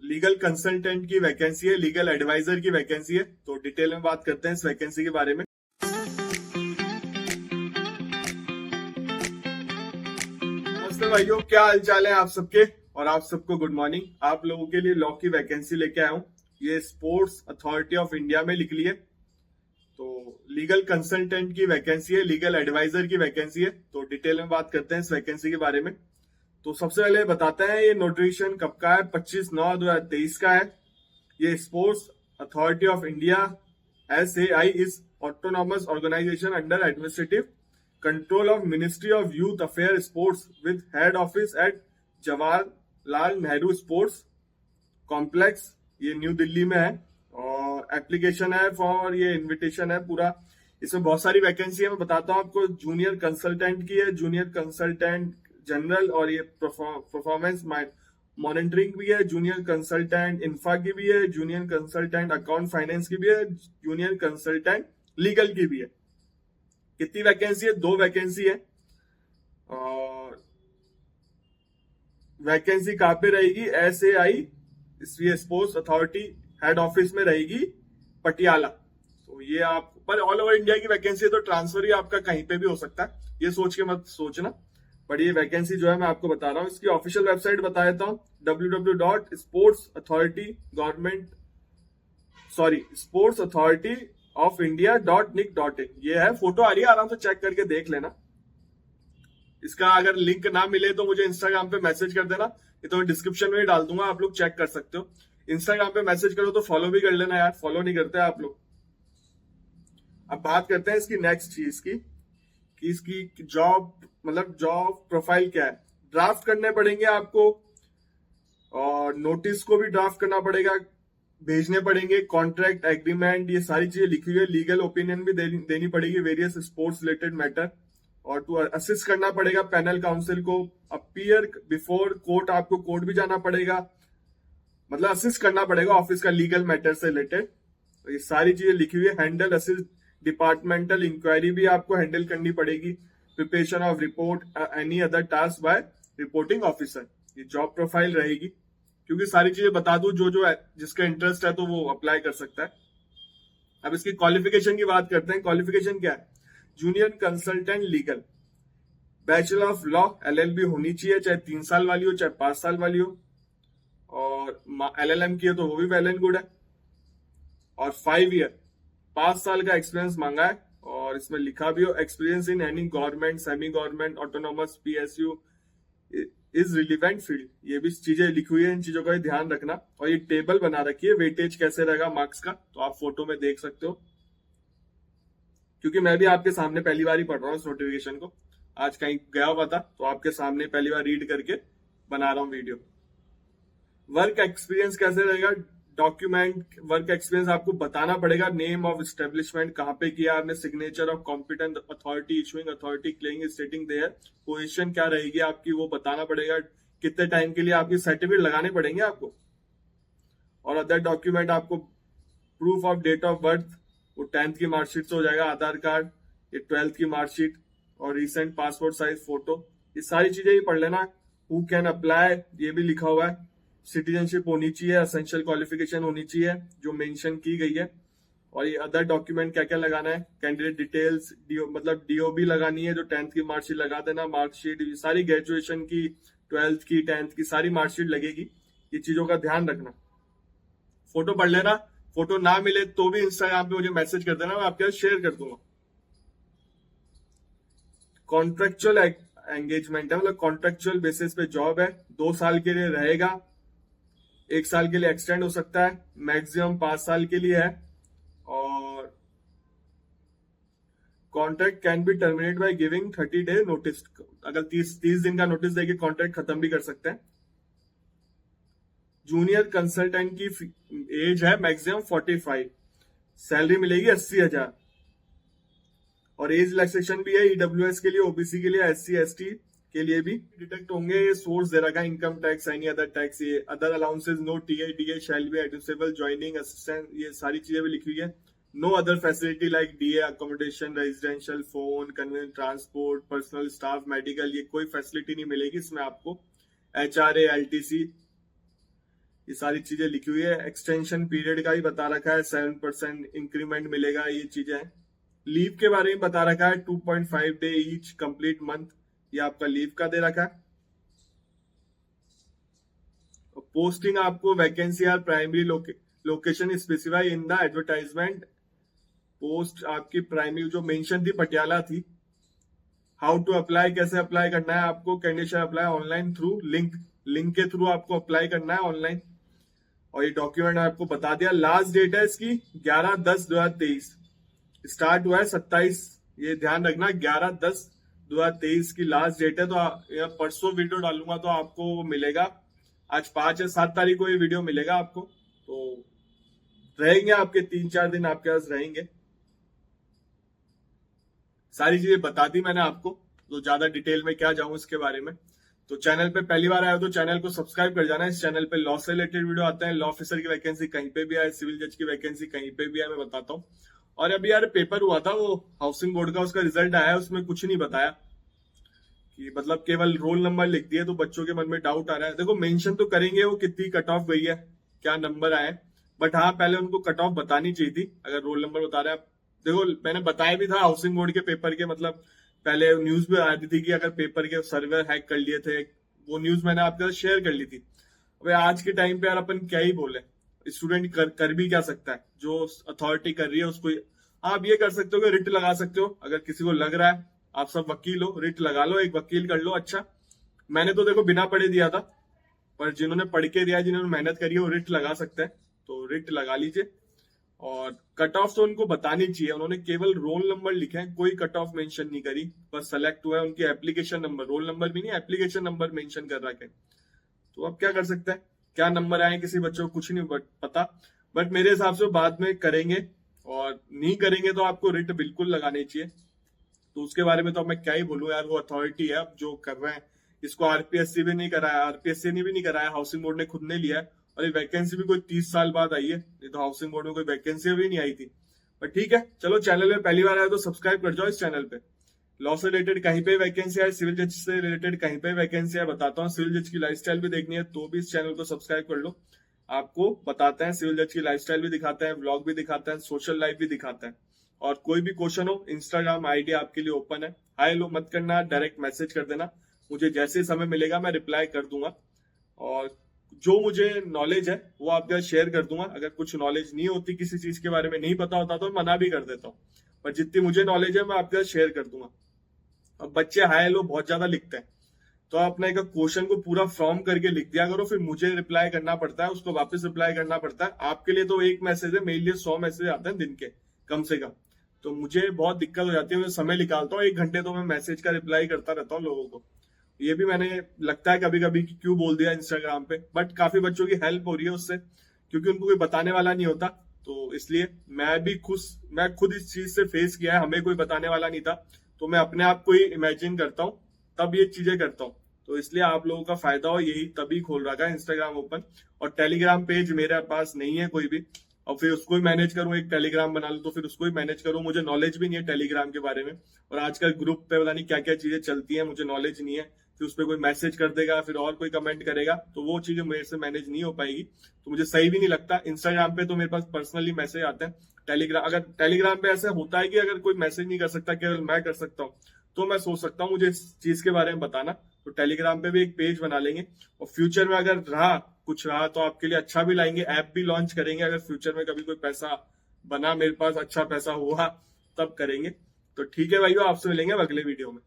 Legal consultant की vacancy है, legal adviser की वैकेंसी है। तो डिटेल में बात करते हैं इस वैकेंसी के बारे में। नमस्ते भाइयों, क्या हाल चाल है आप सबके। और आप सबको गुड मॉर्निंग। आप लोगों के लिए लॉ की वैकेंसी लेके आया हूँ। ये स्पोर्ट्स अथॉरिटी ऑफ इंडिया में निकली है। तो लीगल कंसल्टेंट की वैकेंसी है, लीगल एडवाइजर की वैकेंसी है। तो डिटेल में बात करते हैं इस वैकेंसी के बारे में। तो सबसे पहले बताते हैं ये नोटिफिकेशन कब का है। 25/9/2023 का है। ये sports authority of India SAI is autonomous organisation under administrative control of ministry of youth affair sports with head office at Jawaharlal Nehru sports complex. ये न्यू दिल्ली में है। और एप्लीकेशन है फॉर, ये इनविटेशन है पूरा। इसमें बहुत सारी वैकेंसी है, मैं बताता हूँ आपको। जूनियर कंसल्टेंट की है, जूनियर कंसल्टेंट जनरल, और ये परफॉर्मेंस मॉनिटरिंग भी है, जूनियर कंसल्टेंट इंफ्रा की भी है, जूनियर कंसल्टेंट अकाउंट फाइनेंस की भी है, जूनियर कंसल्टेंट लीगल की भी है। कितनी वैकेंसी है? 2 वैकेंसी है। और वैकेंसी कहाँ पे रहेगी? SAI sports authority head office में रहेगी, पटियाला। तो ये आप पर ऑल ओवर इंडिया की वैकेंसी है, तो ट्रांसफर ही आपका कहीं पे भी हो सकता है, ये सोच के मत सोचना। बट ये वैकेंसी जो है मैं आपको बता रहा हूँ। इसकी ऑफिशियल वेबसाइट बता देता हूँ, sportsauthority.nic.in। ये है, फोटो आ रही है, आराम से चेक करके देख लेना। इसका अगर लिंक ना मिले तो मुझे इंस्टाग्राम पे मैसेज कर देना, ये तो मैं डिस्क्रिप्शन में ही डाल दूंगा, आप लोग चेक कर सकते हो। इंस्टाग्राम पे मैसेज करो तो फॉलो भी कर लेना यार, फॉलो नहीं करते आप लोग। अब बात करते हैं इसकी नेक्स्ट चीज की, कि इसकी जॉब प्रोफाइल क्या है। ड्राफ्ट करने पड़ेंगे आपको, और नोटिस को भी ड्राफ्ट करना पड़ेगा, भेजने पड़ेंगे, कॉन्ट्रैक्ट एग्रीमेंट, ये सारी चीजें लिखी हुई है। लीगल ओपिनियन भी देनी पड़ेगी वेरियस स्पोर्ट्स रिलेटेड मैटर। और टू असिस्ट करना पड़ेगा पैनल काउंसिल को। अपीयर बिफोर कोर्ट, आपको कोर्ट भी जाना पड़ेगा, मतलब असिस्ट करना पड़ेगा ऑफिस का लीगल मैटर से रिलेटेड। तो ये सारी चीजें लिखी हुई है। हैंडल असिस्ट डिपार्टमेंटल इंक्वायरी भी आपको हैंडल करनी पड़ेगी। Preparation of report any other task by reporting officer, ये जॉब प्रोफाइल रहेगी। क्योंकि सारी चीजें बता दूं, जो जिसका इंटरेस्ट है तो वो अप्लाई कर सकता है। अब इसकी क्वालिफिकेशन की बात करते हैं। क्वालिफिकेशन क्या है? Junior consultant legal, bachelor of law LLB होनी चाहिए, चाहे 3 साल वाली हो चाहे 5 साल वाली हो। और LLM की है तो वो भी वेल एंड गुड है। और 5 ईयर 5 साल का एक्सपीरियंस मांगा है। और इसमें लिखा भी हो, experience in any government, semi government, autonomous, PSU is relevant field. ये भी चीजें लिखी हुई है, इन चीजों का ही ध्यान रखना। और ये टेबल बना रखी है, वेटेज कैसे रहेगा मार्क्स का, तो आप फोटो में देख सकते हो। क्योंकि मैं भी आपके सामने पहली बार ही पढ़ रहा हूँ इस नोटिफिकेशन को, आज कहीं गया हुआ था तो आपके सामने पहली बार रीड करके बना रहा हूँ वीडियो। वर्क एक्सपीरियंस कैसे रहेगा? डॉक्यूमेंट वर्क एक्सपीरियंस आपको बताना पड़ेगा। नेम ऑफ एस्टेब्लिशमेंट कहाँ पे किया आपने, signature of competent authority, issuing authority, claiming stating there, position क्या रहेगी आपकी वो बताना पड़ेगा। कितने टाइम के लिए आपकी सर्टिफिकेट लगाने पड़ेंगे आपको। और अदर डॉक्यूमेंट आपको proof of date of birth, वो 10th की मार्कशीट से हो जाएगा, आधार कार्ड, ये 12th की मार्कशीट, और रिसेंट पासपोर्ट साइज फोटो। ये सारी चीजें ही पढ़ लेना। हु कैन अप्लाई, ये भी लिखा हुआ है। सिटीजनशिप होनी चाहिए, असेंशियल क्वालिफिकेशन होनी चाहिए जो मेंशन की गई है। और ये अदर डॉक्यूमेंट क्या क्या लगाना है, कैंडिडेट डिटेल्स, DOB लगानी है, जो 10th की मार्कशीट लगा देना, मार्कशीट सारी ग्रेजुएशन की, 12th की, 10th की सारी मार्कशीट लगेगी। ये चीजों का ध्यान रखना। फोटो पढ़ लेना, फोटो ना मिले तो भी इंस्टाग्राम पे मुझे मैसेज कर देना, मैं आपके साथ शेयर कर दूंगा। कॉन्ट्रेक्चुअल एंगेजमेंट है, मतलब कॉन्ट्रेक्चुअल बेसिस पे जॉब है। 2 साल के लिए रहेगा, 1 साल के लिए एक्सटेंड हो सकता है, मैक्सिमम 5 साल के लिए है। और contract can be terminate by giving 30 day notice. अगर 30 दिन का नोटिस देके कॉन्ट्रैक्ट खत्म भी कर सकते हैं। जूनियर कंसल्टेंट की एज है मैक्सिमम 45, सैलरी मिलेगी 80,000। और एज रिलैक्सेशन भी है EWS के लिए, OBC के लिए, SC ST के लिए भी डिटेक्ट होंगे। ये सोर्स दे रखा है, income tax, any other tax, ये other allowances, no TIDA shall be admissible, joining assistant, ये सारी चीजें भी लिखी हुई है। No other facility like DA accommodation, residential, phone, convenient transport, personal staff, medical, ये कोई फैसिलिटी नहीं मिलेगी इसमें आपको। HRA LTC ये सारी चीजें लिखी हुई है। एक्सटेंशन पीरियड का भी बता रखा है, 7% इंक्रीमेंट मिलेगा, ये चीजें हैं। लीव के बारे में बता रखा है, 2.5 डे ईच कंप्लीट मंथ, ये आपका लीव का दे रखा है। पोस्टिंग आपको vacancy or primary location specify in the advertisement. Post आपकी प्राइमरी जो मेंशन थी पटियाला थी। हाउ टू अप्लाई, कैसे अप्लाई करना है आपको, candidate apply online through link के थ्रू आपको अप्लाई करना है ऑनलाइन। और ये डॉक्यूमेंट आपको बता दिया। लास्ट डेट है इसकी 11/10/2023, स्टार्ट हुआ है 27, ये ध्यान रखना 11/10/2023 की लास्ट डेट है। तो परसों वीडियो डालूंगा तो आपको मिलेगा, आज 5 या 7 तारीख को ये वीडियो मिलेगा आपको। तो रहेंगे आपके 3-4 दिन आपके पास रहेंगे। सारी चीजें बता दी मैंने आपको, तो ज्यादा डिटेल में क्या जाऊं इसके बारे में। तो चैनल पे पहली बार आया हो तो चैनल को सब्सक्राइब कर जाना। इस चैनल पे लॉ से रिलेटेड वीडियो आते हैं, लॉ ऑफिसर की वैकेंसी कहीं पे भी आए, सिविल जज की वैकेंसी कहीं पे भी आए, मैं बताता हूँ। और अभी यार पेपर हुआ था वो हाउसिंग बोर्ड का, उसका रिजल्ट आया, उसमें कुछ नहीं बताया कि मतलब केवल रोल नंबर लिख दिए, तो बच्चों के मन में डाउट आ रहा है। देखो मेंशन तो करेंगे वो कितनी कट ऑफ गई है, क्या नंबर आए, बट हाँ पहले उनको कट ऑफ बतानी चाहिए थी अगर रोल नंबर बता रहे हैं। देखो मैंने बताया भी था हाउसिंग बोर्ड के पेपर के, मतलब पहले न्यूज में आती थी कि अगर पेपर के सर्वर हैक कर लिए थे, वो न्यूज मैंने आपके साथ शेयर कर ली थी। अब आज के टाइम पे यार अपन क्या ही बोले, स्टूडेंट कर भी क्या सकता है, जो अथॉरिटी कर रही है उसको। आप ये कर सकते हो कि रिट लगा सकते हो, अगर किसी को लग रहा है, आप सब वकील हो, रिट लगा लो, एक वकील कर लो। अच्छा मैंने तो देखो बिना पढ़े दिया था, पर जिन्होंने पढ़ के दिया, जिन्होंने मेहनत करी है, वो रिट लगा सकते हैं, तो रिट लगा लीजिए। और कट ऑफ तो उनको बतानी चाहिए, उन्होंने केवल रोल नंबर लिखे हैं, कोई कट ऑफ मेंशन नहीं करी, बस सेलेक्ट हुआ है उनकी एप्लीकेशन नंबर, रोल नंबर भी नहीं, एप्लीकेशन नंबर मेंशन कर रखे। तो अब क्या कर सकते हैं, क्या नंबर आए किसी बच्चे को कुछ नहीं पता, बट मेरे हिसाब से बाद में करेंगे, और नहीं करेंगे तो आपको रिट बिल्कुल लगानी चाहिए। तो उसके बारे में तो मैं क्या ही बोलूं यार, वो अथॉरिटी है अब जो कर रहे हैं। इसको आरपीएससी भी नहीं कराया, आरपीएससी ने भी नहीं कराया, हाउसिंग बोर्ड ने खुद ने लिया है। और ये वैकेंसी भी कोई 30 साल बाद आई है, ये तो हाउसिंग बोर्ड में कोई वैकेंसी भी नहीं आई थी। पर ठीक है चलो, चैनल में पहली बार आया तो सब्सक्राइब कर जाओ इस चैनल पे। लॉ से रिलेटेड कहीं पे वैकेंसी है, सिविल जज से रिलेटेड कहीं पे वैकेंसी है, बताता हूँ। सिविल जज की लाइफस्टाइल भी देखनी है तो भी इस चैनल को सब्सक्राइब कर लो, आपको बताते हैं। सिविल जज की लाइफस्टाइल भी दिखाते हैं, व्लॉग भी दिखाते हैं, सोशल लाइफ भी दिखाते हैं। और कोई भी क्वेश्चन हो, इंस्टाग्राम आईडी आपके लिए ओपन है, हाय लो मत करना, डायरेक्ट मैसेज कर देना, मुझे जैसे समय मिलेगा मैं रिप्लाई कर दूंगा। और जो मुझे नॉलेज है वो आपके साथ शेयर कर दूंगा। अगर कुछ नॉलेज नहीं होती, किसी चीज के बारे में नहीं पता होता तो मना भी कर देता हूँ, पर जितनी मुझे नॉलेज है मैं आपके साथ शेयर कर दूंगा। अब बच्चे हाय लो बहुत ज्यादा लिखते हैं, तो आप अपना एक क्वेश्चन को पूरा फॉर्म करके लिख दिया करो, फिर मुझे रिप्लाई करना पड़ता है, उसको वापस रिप्लाई करना पड़ता है। आपके लिए तो एक मैसेज है, मेरे लिए 100 मैसेज आते हैं दिन के कम से कम, तो मुझे बहुत दिक्कत हो जाती है। मैं समय निकालता हूँ 1 घंटे, तो मैं मैसेज का रिप्लाई करता रहता हूँ लोगों को। ये भी मैंने लगता है कभी कभी कि क्यों बोल दिया इंस्टाग्राम पे, बट काफी बच्चों की हेल्प हो रही है उससे, क्योंकि उनको कोई बताने वाला नहीं होता। तो इसलिए मैं खुद इस चीज से फेस किया है, हमें कोई बताने वाला नहीं था, तो मैं अपने आप को ही इमेजिन करता हूँ, तब ये चीजें करता हूँ। तो इसलिए आप लोगों का फायदा हो, यही तभी खोल रखा है इंस्टाग्राम ओपन। और टेलीग्राम पेज मेरे पास नहीं है कोई भी, और फिर उसको ही मैनेज करूं, एक टेलीग्राम बना लूं तो फिर उसको ही मैनेज करूं, मुझे नॉलेज भी नहीं है टेलीग्राम के बारे में। और आजकल ग्रुप पे पता नहीं क्या क्या चीजें चलती हैं, मुझे नॉलेज नहीं है, फिर उस पर कोई मैसेज कर देगा, फिर और कोई कमेंट करेगा, तो वो चीजें मेरे से मैनेज नहीं हो पाएगी, तो मुझे सही भी नहीं लगता। इंस्टाग्राम पे तो मेरे पास पर्सनली मैसेज आते हैं। टेलीग्राम पे ऐसा होता है कि अगर कोई मैसेज नहीं कर सकता, केवल मैं कर सकता हूँ, तो मैं सोच सकता हूँ मुझे इस चीज के बारे में बताना, तो टेलीग्राम पे भी एक पेज बना लेंगे। और फ्यूचर में अगर कुछ रहा तो आपके लिए अच्छा भी लाएंगे, ऐप भी लॉन्च करेंगे, अगर फ्यूचर में कभी कोई पैसा बना, मेरे पास अच्छा पैसा हुआ तब करेंगे। तो ठीक है भाइयों, आपसे मिलेंगे अगले वीडियो में।